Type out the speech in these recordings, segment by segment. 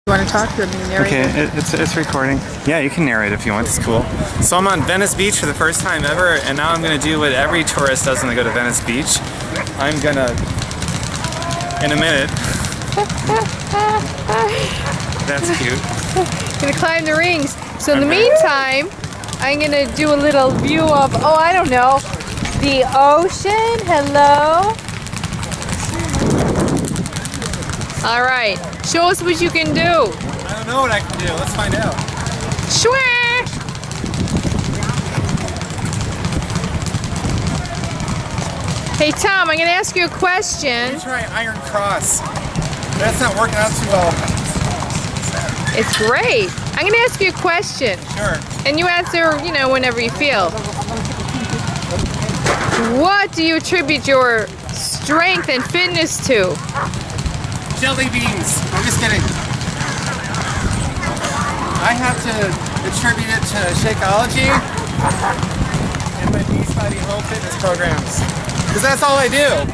You want to talk? You want me to narrate? Okay, it's recording. Yeah, you can narrate if you want. It's cool. So I'm on Venice Beach for the first time ever, and now I'm gonna do what every tourist does when they go to Venice Beach. I'm gonna, in a minute. That's cute. Gonna climb the rings. So in the meantime, I'm gonna do a little view of, oh, I don't know, the ocean. Hello. All right, show us what you can do. I don't know what I can do. Let's find out. Sure. Hey Tom, I'm gonna ask you a question. Let me try Iron Cross. That's not working out too well. It's great. I'm gonna ask you a question. Sure. And you answer, you know, whenever you feel. What do you attribute your strength and fitness to? Jelly beans. I'm just kidding. I have to attribute it to Shakeology and my Beachbody home fitness programs. Because that's all I do.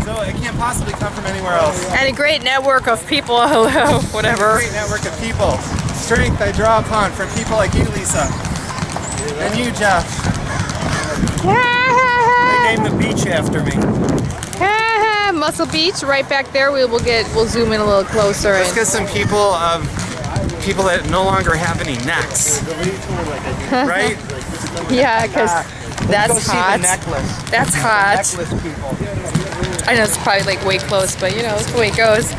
So it can't possibly come from anywhere else. And a great network of people, hello, whatever. A great network of people. Strength I draw upon from people like you, Lisa. And you, Jeff. They named the beach after me. Muscle Beach, right back there. We'll zoom in a little closer. Let's get some people that no longer have any necks, right? Yeah, because that's hot. Necklace. That's hot. Necklace people. I know it's probably like way close, but you know, it's the way it goes.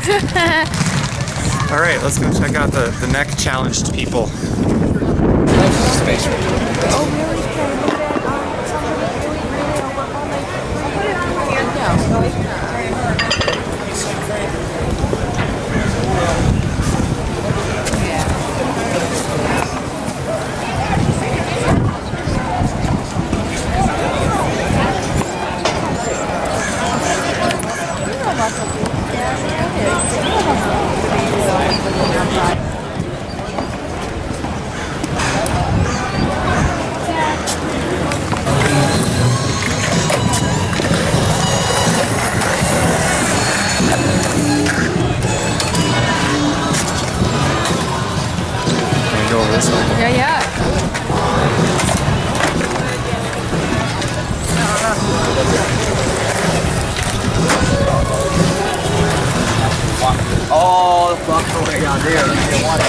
All right, let's go check out the neck challenged people. Oh, really? Yeah, yeah. Oh, fuck the way down there. You didn't want it.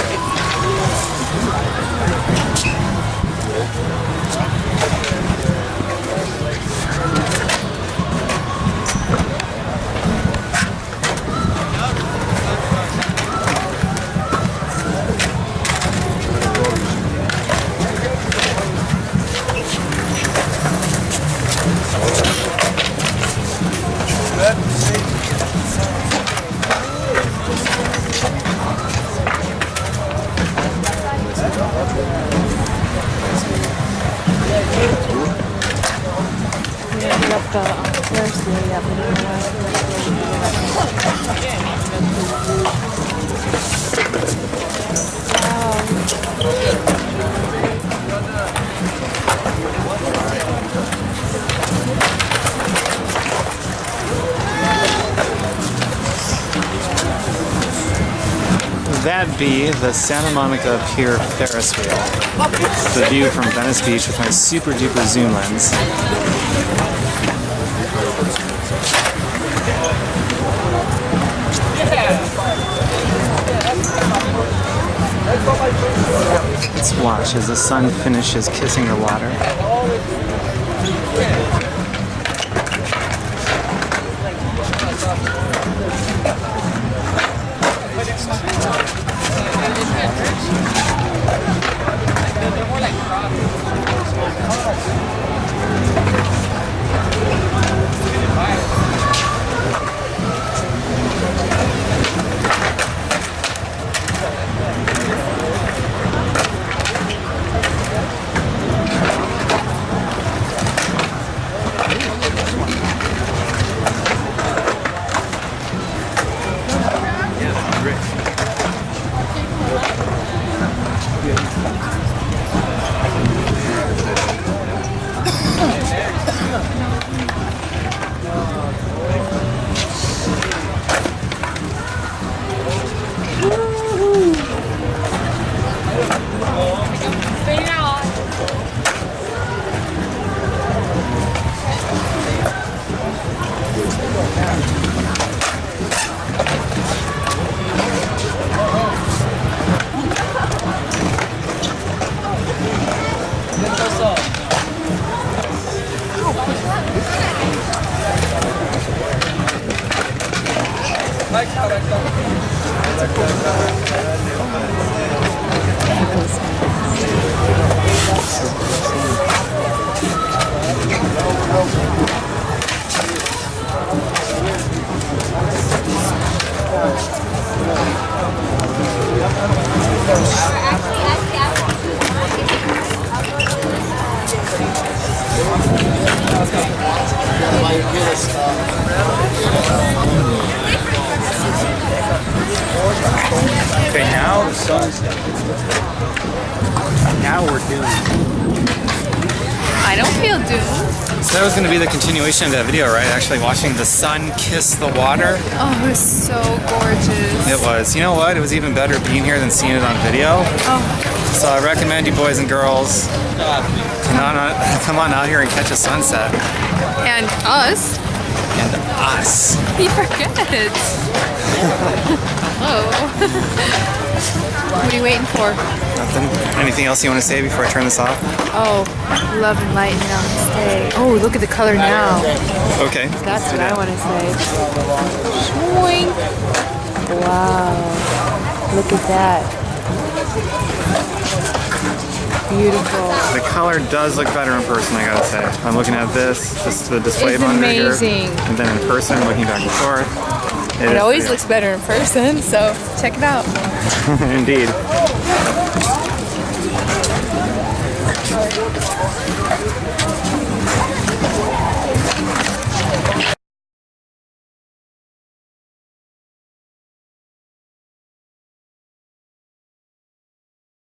That'd be the Santa Monica Pier Ferris wheel. The view from Venice Beach with my super duper zoom lens. Let's watch as the sun finishes kissing the water. sunset. Now we're doomed. I don't feel doomed. So that was going to be the continuation of that video, right? Actually watching the sun kiss the water. Oh, it was so gorgeous. It was. You know what? It was even better being here than seeing it on video. Oh, So I recommend you boys and girls come on out here and catch a sunset. and us. And us. You forget. Oh. What are you waiting for? Nothing. Anything else you want to say before I turn this off? Oh, love and light and namaste. Oh, look at the color now. Okay. That's what I want to say. Swing. Wow. Look at that. Beautiful. The color does look better in person, I gotta say. I'm looking at this, just the display It's monitor amazing. here, and then in person, looking back and forth. It always looks better in person, so check it out. Indeed.